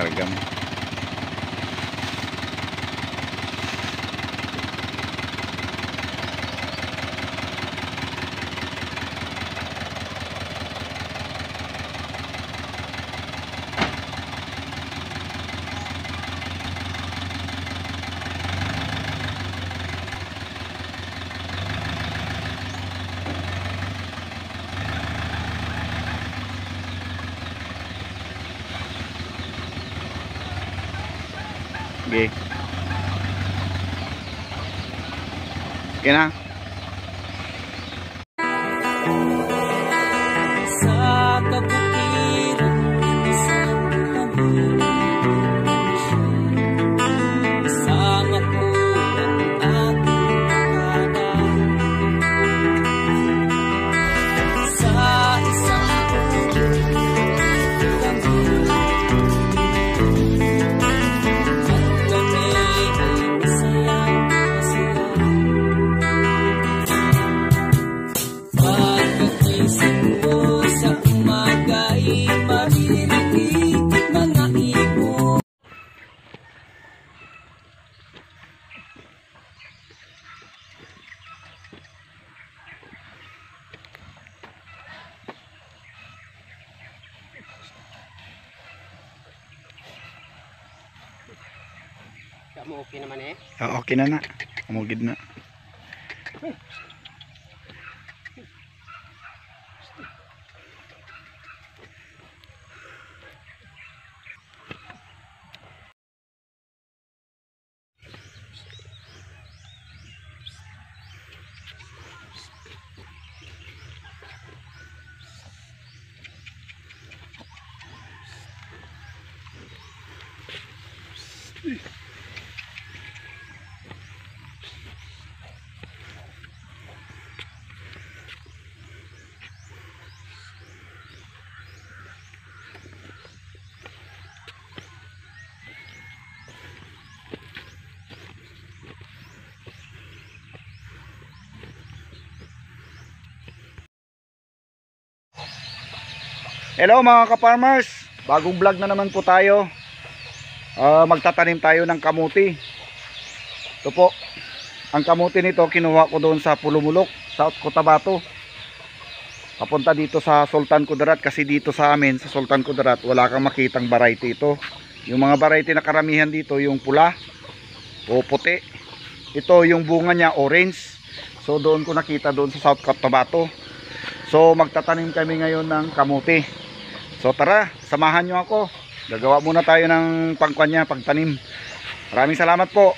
sargam. Okay. Okay na. Sa kabutiran sa kabutiran isang ako ang ating nakada sa isang okay naman eh. Okay na na. Umugid na. Hello mga ka-farmers, bagong vlog na naman po tayo. Magtatanim tayo ng kamuti. Ito po, ang kamuti nito kinuha ko doon sa Pulumulok, South Cotabato. Papunta dito sa Sultan Kudarat, kasi dito sa amin sa Sultan Kudarat wala kang makitang variety ito. Yung mga variety na karamihan dito yung pula o puti. Ito yung bunga niya orange. So doon ko nakita doon sa South Cotabato. So magtatanim kami ngayon ng kamuti. So tara, samahan nyo ako. Gagawa muna tayo ng pangkanya, pagtanim. Maraming salamat po.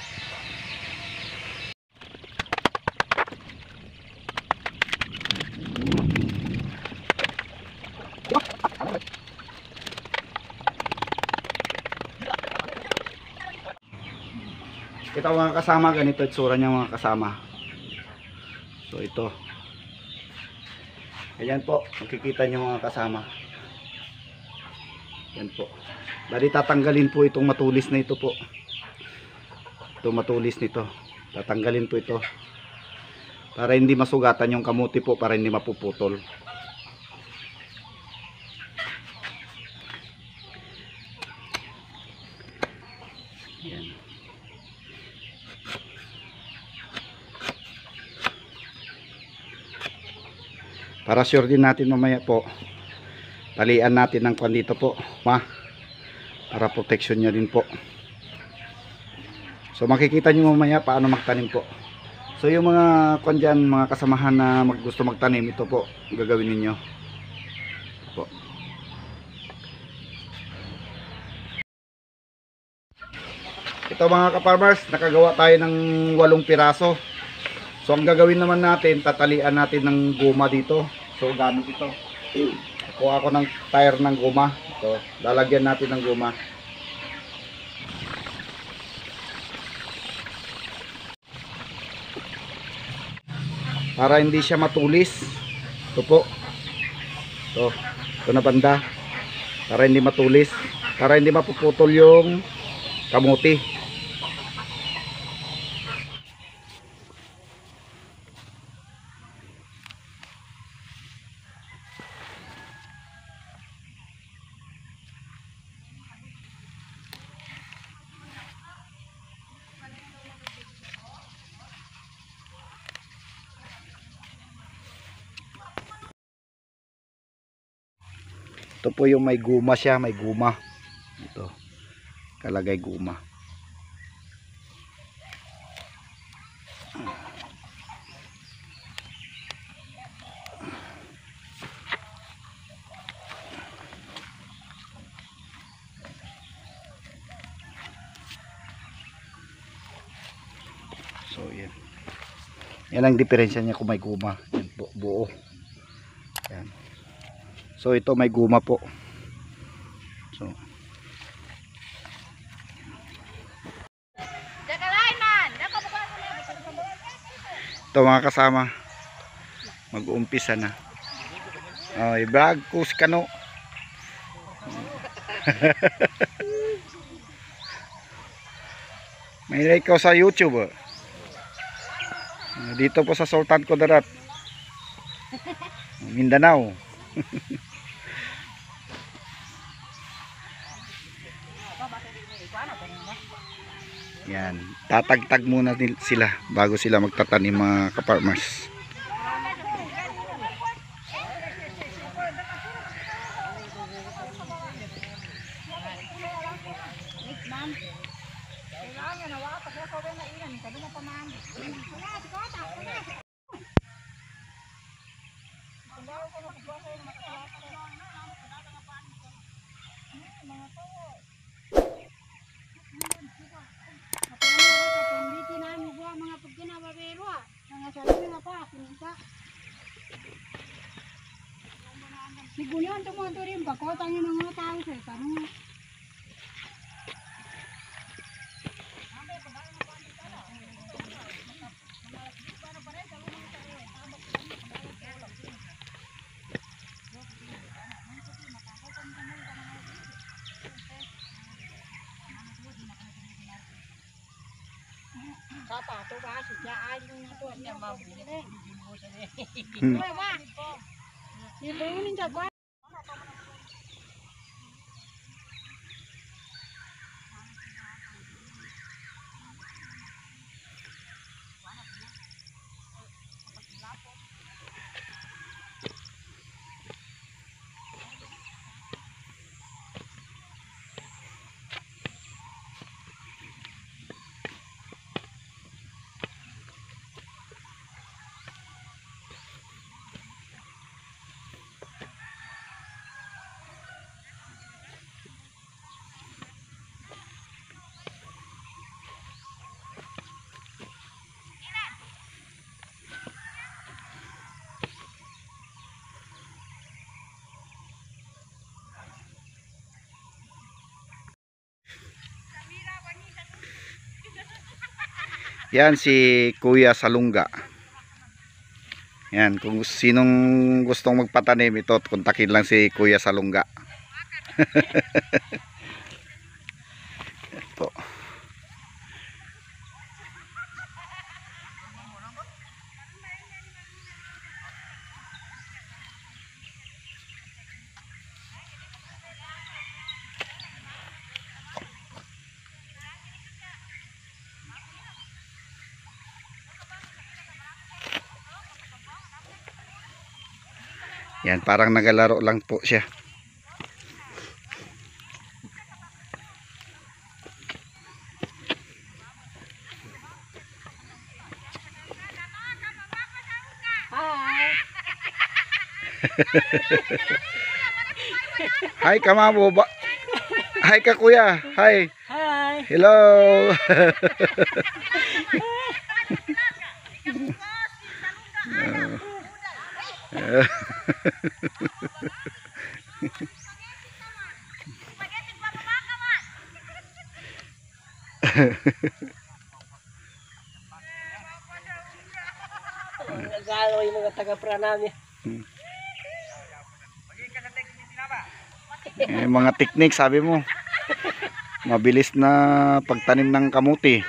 Ito mga kasama, ganito itsura niya mga kasama. So ito. Ayan po, makikita nyo mga kasama. Yan po. Bali tatanggalin po itong matulis na ito po. Itong matulis nito. Tatanggalin po ito. Para hindi masugatan yung kamuti po, para hindi mapuputol. Yan. Para sure din natin mamaya po, talian natin ng kwan dito po, para protection nya din po. So makikita nyo mamaya paano magtanim po. So yung mga kwan dyan, mga kasamahan na gusto magtanim, ito po gagawin ninyo po. Ito mga ka-farmers, nakagawa tayo ng 8 piraso. So ang gagawin naman natin, tatalian natin ng goma dito. So gamit ito, kuha ako ng tire ng goma. So lalagyan natin ng goma. Para hindi siya matulis. Ito po. Ito na banda. Para hindi matulis, para hindi mapuputol yung kamuti. Ito po yung may guma siya, may guma. Ito, kalagay guma. So yan. Yan ang diferensya niya kung may guma. Yan po, buo. Yan. So ito may guma po. So ito mga kasama, mag-uumpisa na. Oh, i-vlog ko si Kano. May like ko sa YouTube. Dito po sa Sultan Kudarat, Mindanao. Yan, tatagtag muna sila bago sila magtatanim mga ka-farmers. Sigulian tu mo rin ba ko tanya mga tao sa tanong. Kata tu ba siya ay yung to niya mabili. Ba. Ibu minta gua. Yan si Kuya Salungga. Yan, kung sinong gustong magpatanim ito, kontakin lang si Kuya Salungga. Ito. Yan, parang nagalaro lang po siya. Hi kamabo ba? Hi ka kuya. Hi. Hi. Hello. Nagalo yung mga taga-pranami. Mga technique sabi mo. Mabilis na pagtanim ng kamuti.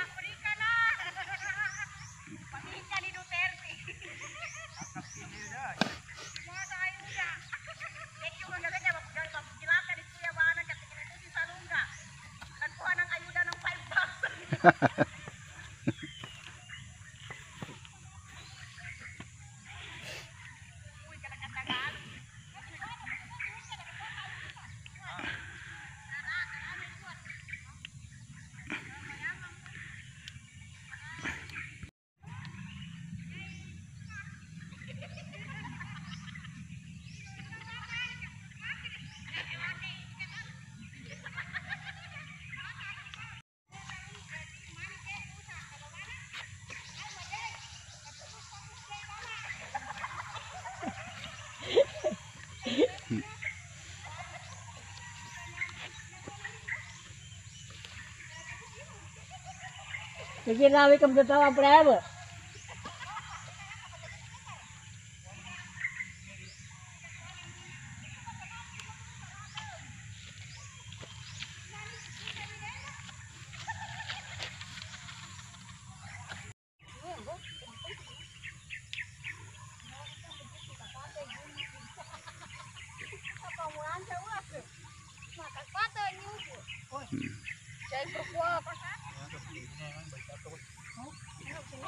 Sige namin kami tawa premo.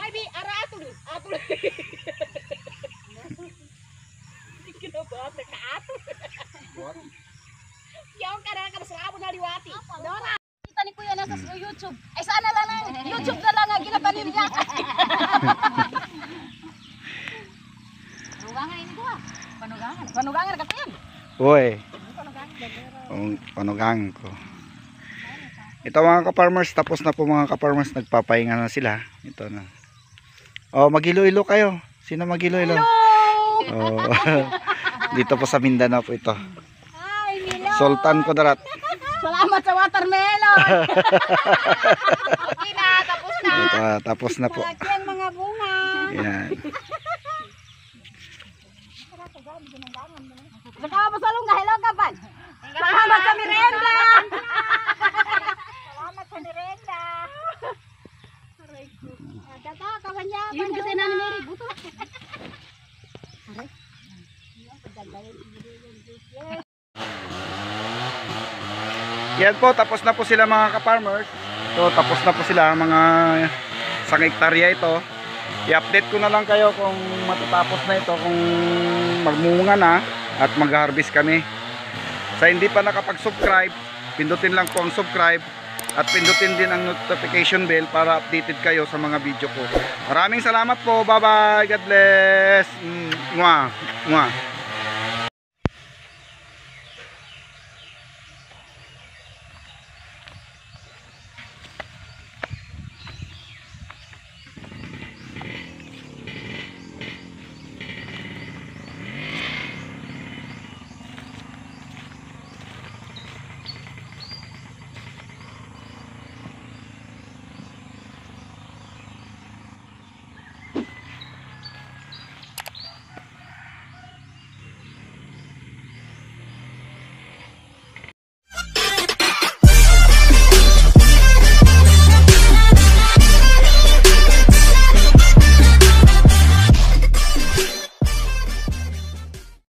Ay, bi, ara atul. Atul. Kinabata ka atul. Yaw ka na kabasabo na liwati. Dora. Kita ni Kuya nasa YouTube. Ay sana lang ang YouTube na lang ang ginatanim niya. Panugangan ini ko. Panugangan. Panugangan kasi yan. Uy. Panugang ko. Ito mga ka-farmers, tapos na po mga ka-farmers, nagpapahinga na sila. Ito na. Oh, mag-ilo-ilo kayo. Sino mag-ilo-ilo? Oh. Dito po sa Mindanao po ito. Ay, Milo. Sultan Kudarat. Salamat sa watermelon. Okay na, tapos na. Ito, tapos na po. Malaki ang mga bunga. Yan. Nakawa pa sa lungga, hello kapan. Salamat sa merenda. Salamat sa merenda. Aray ko. Dato, kawan niya. Yun kasi na ni Mary, buto. Aray. Yan po, tapos na po sila mga ka-farmers. So, tapos na po sila mga isang hektarya ito. I-update ko na lang kayo kung matatapos na ito, kung magmunga na at mag-harvest kami. Sa hindi pa nakapag-subscribe, pindutin lang po ang subscribe at pindutin din ang notification bell para updated kayo sa mga video ko. Maraming salamat po. Bye-bye. God bless. Mwah. Mwah.